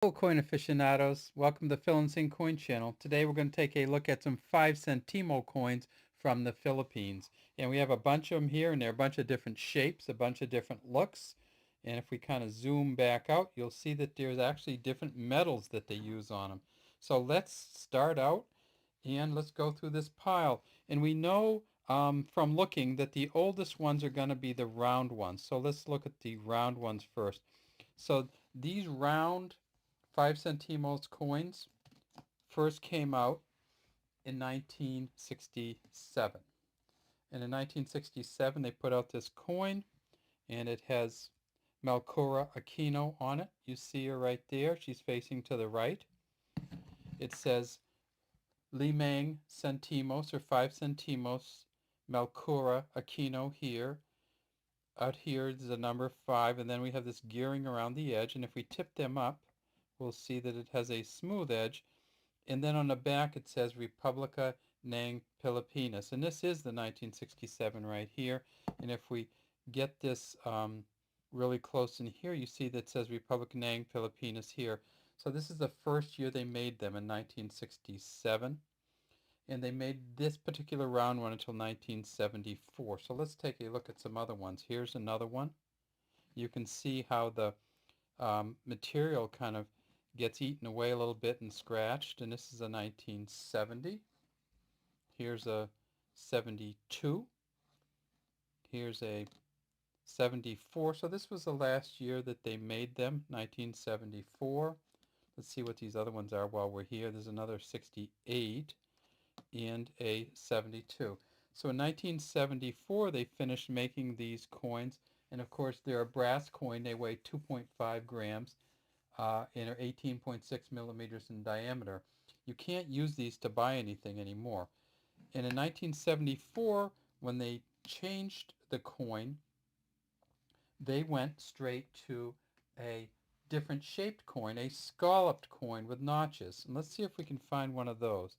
Hello coin aficionados, welcome to Phil and Sing Coin Channel. Today we're going to take a look at some 5 centimo coins from the Philippines. And we have a bunch of them here, and they're a bunch of different shapes, a bunch of different looks. And if we kind of zoom back out, you'll see that there's actually different metals that they use on them. So let's start out and let's go through this pile. And we know from looking that the oldest ones are going to be the round ones. So let's look at the round ones first. So these round 5 centimos coins first came out in 1967. And in 1967 they put out this coin, and it has Melchora Aquino on it. You see her right there. She's facing to the right. It says Limang centimos, or 5 centimos, Melchora Aquino here. Out here is the number 5, and then we have this gearing around the edge, and if we tip them up, we'll see that it has a smooth edge. And then on the back it says Republica ng Pilipinas. And this is the 1967 right here. And if we get this really close in here, you see that it says Republica ng Pilipinas here. So this is the first year they made them, in 1967. And they made this particular round one until 1974. So let's take a look at some other ones. Here's another one. You can see how the material kind of gets eaten away a little bit and scratched, and this is a 1970. Here's a 72. Here's a 74. So this was the last year that they made them, 1974. Let's see what these other ones are while we're here. There's another 68 and a 72. So in 1974 they finished making these coins, and of course they're a brass coin. They weigh 2.5 grams. And are 18.6 millimeters in diameter. You can't use these to buy anything anymore. And in 1974, when they changed the coin, they went straight to a different shaped coin, a scalloped coin with notches. And let's see if we can find one of those.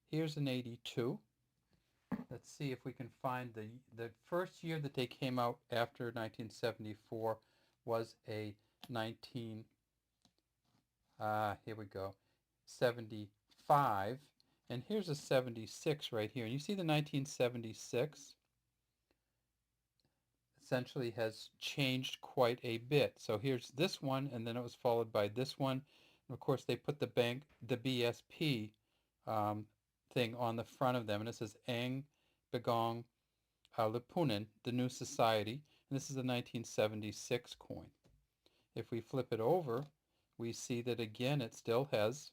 Here's an 82. Let's see if we can find the first year that they came out after 1974 was a 19 here we go, 75, and here's a 76 right here. And you see the 1976 essentially has changed quite a bit. So here's this one, and then it was followed by this one. And of course they put the BSP thing on the front of them, and it says Ang Bagong Lipunan, the New Society, and this is a 1976 coin. If we flip it over, we see that again it still has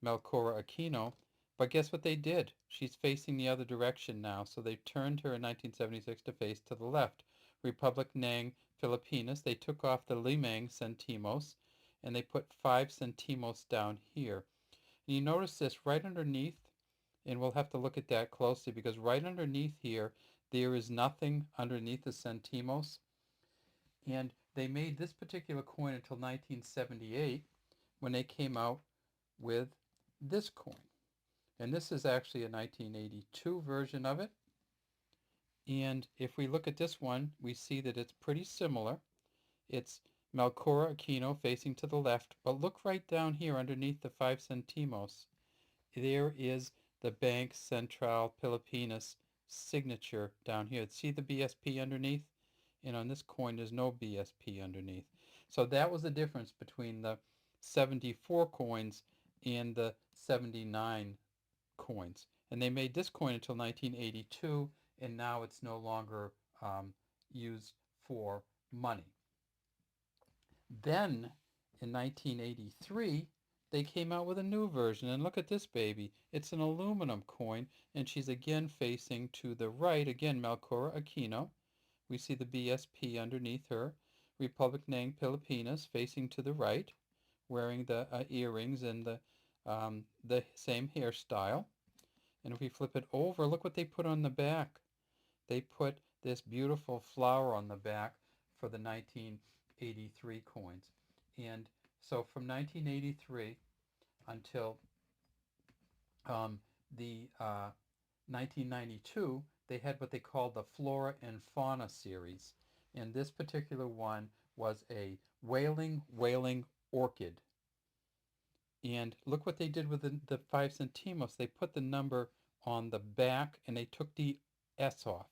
Melchora Aquino, but guess what they did? She's facing the other direction now, so they turned her in 1976 to face to the left. Republic ng Pilipinas, they took off the Limang centimos, and they put 5 centimos down here. And you notice this right underneath, and we'll have to look at that closely, because right underneath here, there is nothing underneath the centimos. And they made this particular coin until 1978, when they came out with this coin. And this is actually a 1982 version of it. And if we look at this one, we see that it's pretty similar. It's Melchora Aquino facing to the left, but look right down here underneath the 5 centimos. There is the Bank Central Pilipinas signature down here. See the BSP underneath? And on this coin there's no BSP underneath. So that was the difference between the 74 coins and the 79 coins. And they made this coin until 1982, and now it's no longer used for money. Then in 1983 they came out with a new version, and look at this baby. It's an aluminum coin, and she's again facing to the right. Again, Melchora Aquino. We see the BSP underneath her. Republic ng Pilipinas facing to the right, wearing the earrings and the same hairstyle. And if we flip it over, look what they put on the back. They put this beautiful flower on the back for the 1983 coins. And so from 1983 until the 1992, they had what they called the Flora and Fauna series. And this particular one was a wailing orchid. And look what they did with the 5 centimos. They put the number on the back and they took the S off.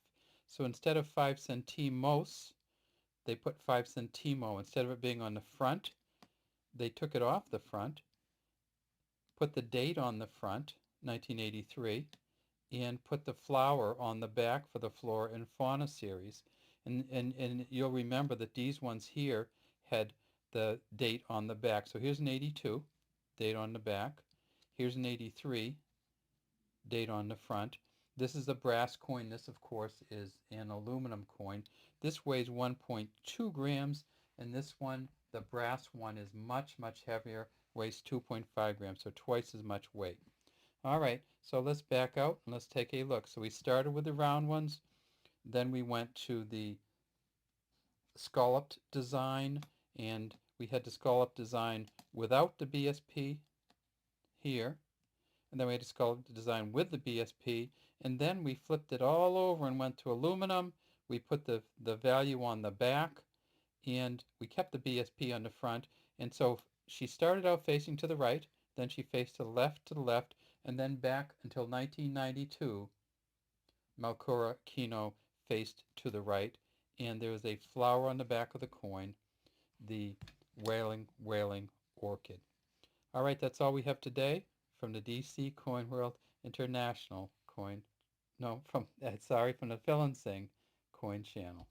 So instead of 5 centimos, they put 5 centimo. Instead of it being on the front, they took it off the front, put the date on the front, 1983, and put the flower on the back for the Flora and Fauna series. And you'll remember that these ones here had the date on the back. So here's an 82, date on the back. Here's an 83, date on the front. This is a brass coin. This, of course, is an aluminum coin. This weighs 1.2 grams, and this one, the brass one, is much, much heavier, weighs 2.5 grams, so twice as much weight. All right, so let's back out and let's take a look. So we started with the round ones, then we went to the scalloped design, and we had the scalloped design without the BSP here, and then we had to scallop the design with the BSP, and then we flipped it all over and went to aluminum. We put the value on the back, and we kept the BSP on the front. And so she started out facing to the right, then she faced to the left, and then back until 1992, Malcura Kino faced to the right, and there is a flower on the back of the coin, the wailing orchid. All right, that's all we have today from the DC Coin World International Coin. No, from the Fill and Sing Coin Channel.